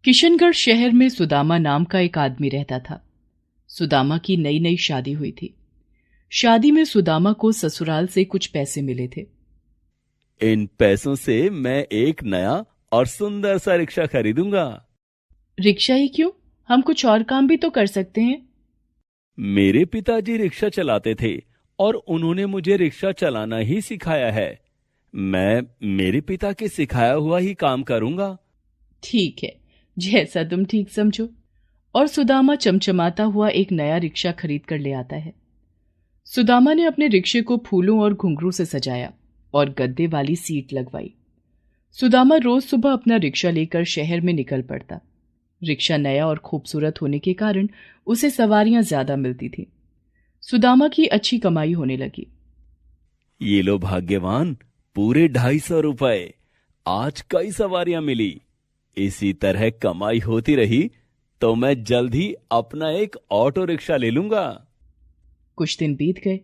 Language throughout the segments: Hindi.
किशनगढ़ शहर में सुदामा नाम का एक आदमी रहता था। सुदामा की नई नई शादी हुई थी। शादी में सुदामा को ससुराल से कुछ पैसे मिले थे। इन पैसों से मैं एक नया और सुंदर सा रिक्शा खरीदूंगा। रिक्शा ही क्यों, हम कुछ और काम भी तो कर सकते हैं। मेरे पिताजी रिक्शा चलाते थे और उन्होंने मुझे रिक्शा चलाना ही सिखाया है। मैं मेरे पिता के सिखाया हुआ ही काम करूंगा। ठीक है, जैसा तुम ठीक समझो। और सुदामा चमचमाता हुआ एक नया रिक्शा खरीद कर ले आता है। सुदामा ने अपने रिक्शे को फूलों और घुंघरू से सजाया और गद्दे वाली सीट लगवाई। सुदामा रोज सुबह अपना रिक्शा लेकर शहर में निकल पड़ता। रिक्शा नया और खूबसूरत होने के कारण उसे सवारियां ज्यादा मिलती थी। सुदामा की अच्छी कमाई होने लगी। ये लो भाग्यवान, पूरे 250 रुपए। आज कई सवारियां मिली। इसी तरह कमाई होती रही तो मैं जल्द ही अपना एक ऑटो रिक्शा ले लूंगा। कुछ दिन बीत गए।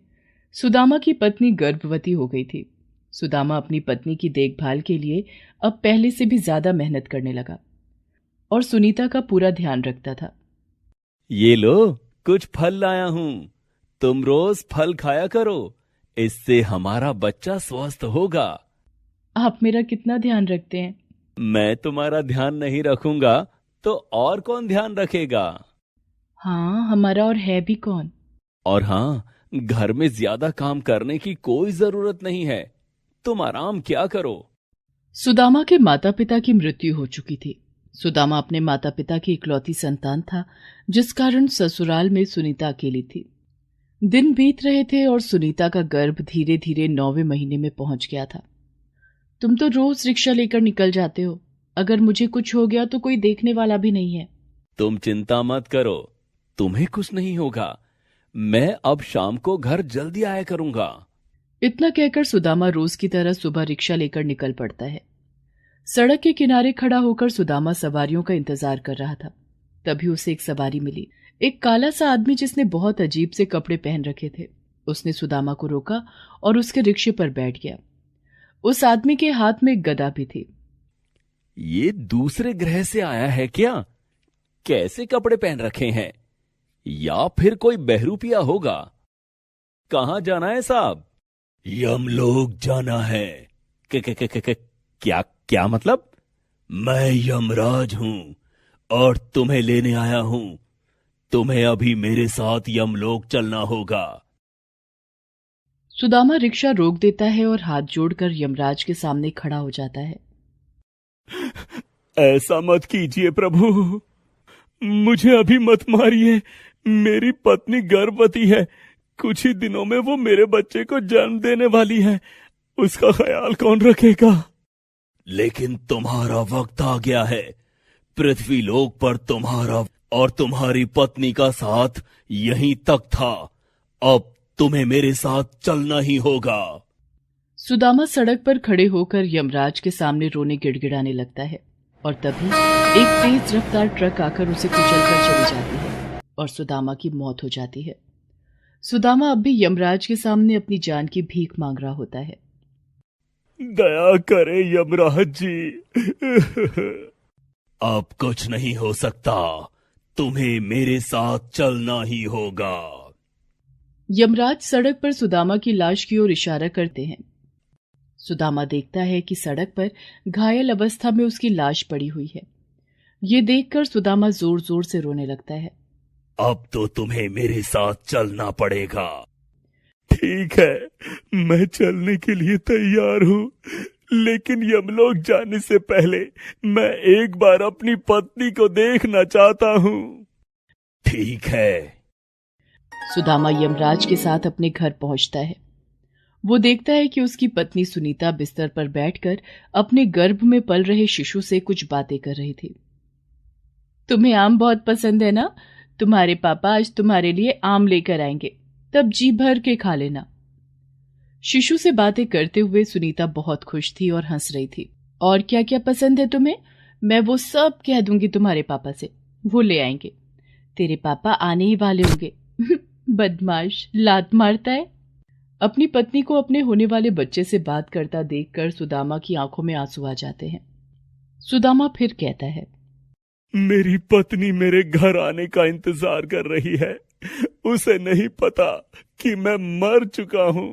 सुदामा की पत्नी गर्भवती हो गई थी। सुदामा अपनी पत्नी की देखभाल के लिए अब पहले से भी ज्यादा मेहनत करने लगा और सुनीता का पूरा ध्यान रखता था। ये लो, कुछ फल लाया हूं। तुम रोज फल खाया करो, इससे हमारा बच्चा स्वस्थ होगा। आप मेरा कितना ध्यान रखते हैं। मैं तुम्हारा ध्यान नहीं रखूंगा तो और कौन ध्यान रखेगा। हाँ, हमारा और है भी कौन। और हाँ, घर में ज्यादा काम करने की कोई जरूरत नहीं है। तुम आराम क्या करो। सुदामा के माता पिता की मृत्यु हो चुकी थी। सुदामा अपने माता पिता की इकलौती संतान था, जिस कारण ससुराल में सुनीता अकेली थी। दिन बीत रहे थे और सुनीता का गर्भ धीरे धीरे 9वें महीने में पहुंच गया था। तुम तो रोज रिक्शा लेकर निकल जाते हो। अगर मुझे कुछ हो गया तो कोई देखने वाला भी नहीं है। तुम चिंता मत करो, तुम्हें कुछ नहीं होगा। मैं अब शाम को घर जल्दी आया करूंगा। इतना कहकर सुदामा रोज की तरह सुबह रिक्शा लेकर निकल पड़ता है। सड़क के किनारे खड़ा होकर सुदामा सवारियों का इंतजार कर रहा था। तभी उसे एक सवारी मिली, एक काला सा आदमी जिसने बहुत अजीब से कपड़े पहन रखे थे। उसने सुदामा को रोका और उसके रिक्शे पर बैठ गया। उस आदमी के हाथ में एक गदा भी थी। ये दूसरे ग्रह से आया है क्या? कैसे कपड़े पहन रखे हैं? या फिर कोई बहरूपिया होगा। कहां जाना है साहब? यमलोक जाना है। क्या क्या मतलब? मैं यमराज हूं और तुम्हें लेने आया हूं। तुम्हें अभी मेरे साथ यमलोक चलना होगा। सुदामा रिक्शा रोक देता है और हाथ जोड़कर यमराज के सामने खड़ा हो जाता है। ऐसा मत कीजिए प्रभु, मुझे अभी मत मारिए। मेरी पत्नी गर्भवती है। कुछ ही दिनों में वो मेरे बच्चे को जन्म देने वाली है। उसका ख्याल कौन रखेगा? लेकिन तुम्हारा वक्त आ गया है। पृथ्वी लोक पर तुम्हारा और तुम्हारी पत्नी का साथ यहीं तक था। अब तुम्हें मेरे साथ चलना ही होगा। सुदामा सड़क पर खड़े होकर यमराज के सामने रोने गिड़गिड़ाने लगता है और तभी एक तेज रफ्तार ट्रक आकर उसे कुचलकर चली जाती है और सुदामा की मौत हो जाती है। सुदामा अब भी यमराज के सामने अपनी जान की भीख मांग रहा होता है। दया करे यमराज जी। अब कुछ नहीं हो सकता। तुम्हें मेरे साथ चलना ही होगा। यमराज सड़क पर सुदामा की लाश की ओर इशारा करते हैं। सुदामा देखता है कि सड़क पर घायल अवस्था में उसकी लाश पड़ी हुई है। ये देखकर सुदामा जोर जोर से रोने लगता है। अब तो तुम्हें मेरे साथ चलना पड़ेगा। ठीक है, मैं चलने के लिए तैयार हूँ, लेकिन यमलोक जाने से पहले मैं एक बार अपनी पत्नी को देखना चाहता हूँ। ठीक है। सुदामा यमराज के साथ अपने घर पहुंचता है। वो देखता है कि उसकी पत्नी सुनीता बिस्तर पर बैठकर अपने गर्भ में पल रहे शिशु से कुछ बातें कर रही थी। तुम्हें आम बहुत पसंद है ना? तुम्हारे पापा आज तुम्हारे लिए आम लेकर आएंगे, तब जी भर के खा लेना। शिशु से बातें करते हुए सुनीता बहुत खुश थी और हंस रही थी। और क्या क्या पसंद है तुम्हें? मैं वो सब कह दूंगी तुम्हारे पापा से, वो ले आएंगे। तेरे पापा आने ही वाले होंगे। बदमाश, लात मारता है। अपनी पत्नी को अपने होने वाले बच्चे से बात करता देखकर सुदामा की आंखों में आंसू आ जाते हैं। सुदामा फिर कहता है, मेरी पत्नी मेरे घर आने का इंतजार कर रही है। उसे नहीं पता कि मैं मर चुका हूँ।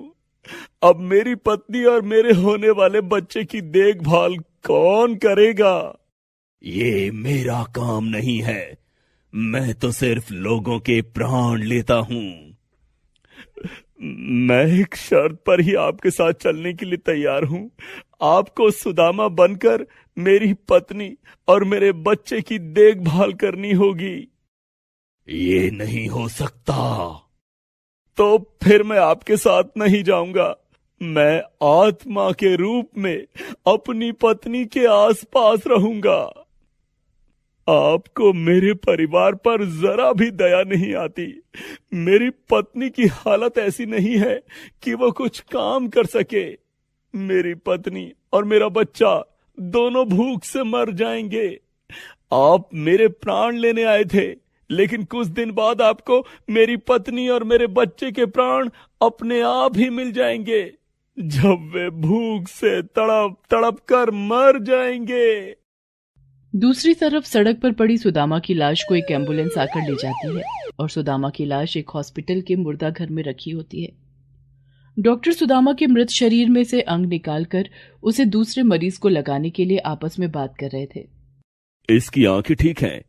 अब मेरी पत्नी और मेरे होने वाले बच्चे की देखभाल कौन करेगा? ये मेरा काम नहीं है। मैं तो सिर्फ लोगों के प्राण लेता हूँ। मैं एक शर्त पर ही आपके साथ चलने के लिए तैयार हूँ। आपको सुदामा बनकर मेरी पत्नी और मेरे बच्चे की देखभाल करनी होगी। ये नहीं हो सकता। तो फिर मैं आपके साथ नहीं जाऊंगा। मैं आत्मा के रूप में अपनी पत्नी के आसपास रहूंगा। आपको मेरे परिवार पर जरा भी दया नहीं आती। मेरी पत्नी की हालत ऐसी नहीं है कि वो कुछ काम कर सके। मेरी पत्नी और मेरा बच्चा दोनों भूख से मर जाएंगे। आप मेरे प्राण लेने आए थे, लेकिन कुछ दिन बाद आपको मेरी पत्नी और मेरे बच्चे के प्राण अपने आप ही मिल जाएंगे, जब वे भूख से तड़प तड़प कर मर जाएंगे। दूसरी तरफ सड़क पर पड़ी सुदामा की लाश को एक एम्बुलेंस आकर ले जाती है और सुदामा की लाश एक हॉस्पिटल के मुर्दा घर में रखी होती है। डॉक्टर सुदामा के मृत शरीर में से अंग निकालकर उसे दूसरे मरीज को लगाने के लिए आपस में बात कर रहे थे। इसकी आंखें ठीक हैं,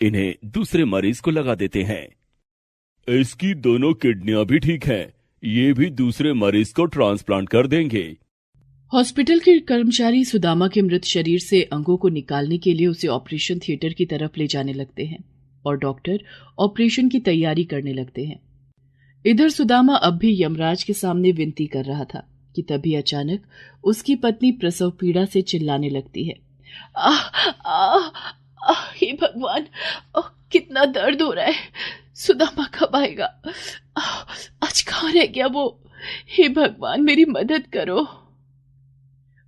इन्हें दूसरे मरीज को लगा देते हैं। इसकी दोनों किडनियां भी ठीक हैं, ये भी दूसरे मरीज को ट्रांसप्लांट कर देंगे। हॉस्पिटल के कर्मचारी सुदामा के मृत शरीर से अंगों को निकालने के लिए उसे ऑपरेशन थिएटर की तरफ ले जाने लगते हैं और डॉक्टर ऑपरेशन की तैयारी करने लगते हैं। इधर सुदामा अब भी यमराज के सामने विनती कर रहा था कि तभी अचानक उसकी पत्नी प्रसव पीड़ा से चिल्लाने लगती है। हे भगवान, कितना दर्द हो रहा है। सुदामा कब आएगा? आज कहाँ रह गया वो? हे भगवान, मेरी मदद करो।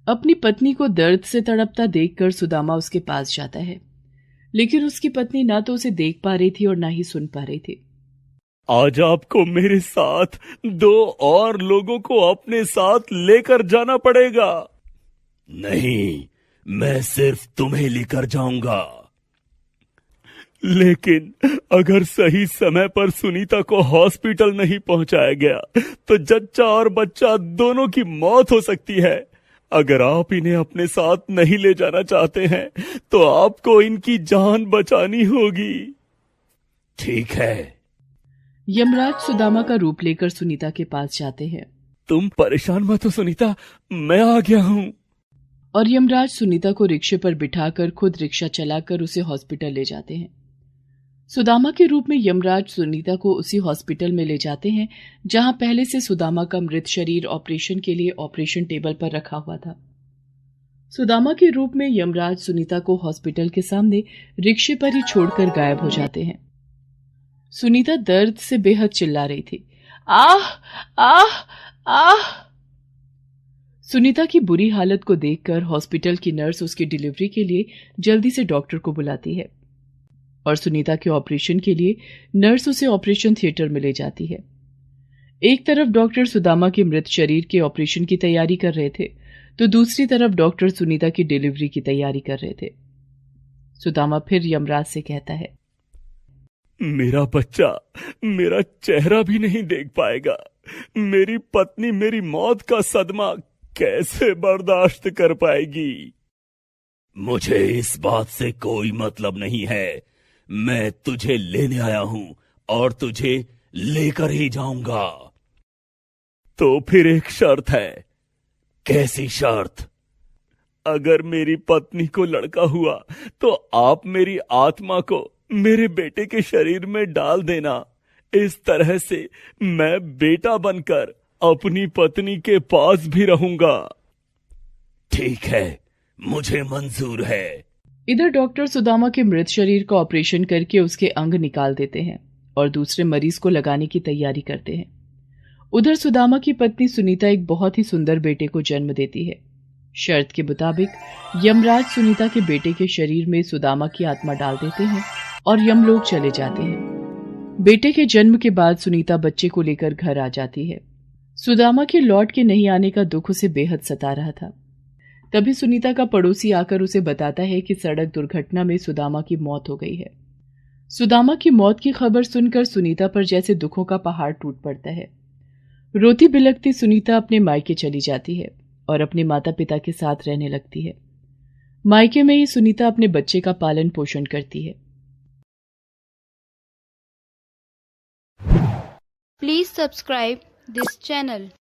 अपनी पत्नी को दर्द से तड़पता देखकर सुदामा उसके पास जाता है, लेकिन उसकी पत्नी ना तो उसे देख पा रही थी और ना ही सुन पा रही थी। आज आपको मेरे साथ 2 और लोगों को अपने साथ लेकर जाना पड़ेगा। नहीं, मैं सिर्फ तुम्हें लेकर जाऊंगा। लेकिन अगर सही समय पर सुनीता को हॉस्पिटल नहीं पहुंचाया गया तो जच्चा और बच्चा दोनों की मौत हो सकती है। अगर आप इन्हें अपने साथ नहीं ले जाना चाहते हैं तो आपको इनकी जान बचानी होगी। ठीक है। यमराज सुदामा का रूप लेकर सुनीता के पास जाते हैं। तुम परेशान मत हो सुनीता, मैं आ गया हूँ। और यमराज सुनीता को रिक्शे पर बिठाकर खुद रिक्शा चलाकर उसे हॉस्पिटल ले जाते हैं। सुदामा के रूप में यमराज सुनीता को उसी हॉस्पिटल में ले जाते हैं जहां पहले से सुदामा का मृत शरीर ऑपरेशन के लिए ऑपरेशन टेबल पर रखा हुआ था। सुदामा के रूप में यमराज सुनीता को हॉस्पिटल के सामने रिक्शे पर ही छोड़कर गायब हो जाते हैं। सुनीता दर्द से बेहद चिल्ला रही थी। आह आह आह। सुनीता की बुरी हालत को देखकर हॉस्पिटल की नर्स उसकी डिलीवरी के लिए जल्दी से डॉक्टर को बुलाती है और सुनीता के ऑपरेशन के लिए नर्स उसे ऑपरेशन थिएटर में ले जाती है। एक तरफ डॉक्टर सुदामा के मृत शरीर के ऑपरेशन की तैयारी कर रहे थे तो दूसरी तरफ डॉक्टर सुनीता की डिलीवरी की तैयारी कर रहे थे। सुदामा फिर यमराज से कहता है, मेरा बच्चा मेरा चेहरा भी नहीं देख पाएगा। मेरी पत्नी मेरी मौत का सदमा कैसे बर्दाश्त कर पाएगी? मुझे इस बात से कोई मतलब नहीं है। मैं तुझे लेने आया हूं और तुझे लेकर ही जाऊंगा। तो फिर एक शर्त है। कैसी शर्त? अगर मेरी पत्नी को लड़का हुआ तो आप मेरी आत्मा को मेरे बेटे के शरीर में डाल देना। इस तरह से मैं बेटा बनकर अपनी पत्नी के पास भी रहूंगा। ठीक है, मुझे मंजूर है। इधर डॉक्टर सुदामा के मृत शरीर का ऑपरेशन करके उसके अंग निकाल देते हैं और दूसरे मरीज को लगाने की तैयारी करते हैं। उधर सुदामा की पत्नी सुनीता एक बहुत ही सुंदर बेटे को जन्म देती है। शर्त के मुताबिक यमराज सुनीता के बेटे के शरीर में सुदामा की आत्मा डाल देते हैं और यमलोक चले जाते हैं। बेटे के जन्म के बाद सुनीता बच्चे को लेकर घर आ जाती है। सुदामा के लौट के नहीं आने का दुख उसे बेहद सता रहा था, तभी सुनीता का पड़ोसी आकर उसे बताता है कि सड़क दुर्घटना में सुदामा की मौत हो गई है। सुदामा की मौत की खबर सुनकर सुनीता पर जैसे दुखों का पहाड़ टूट पड़ता है। रोती बिलखती सुनीता अपने मायके चली जाती है और अपने माता पिता के साथ रहने लगती है। मायके में ही सुनीता अपने बच्चे का पालन पोषण करती है। Please subscribe this channel.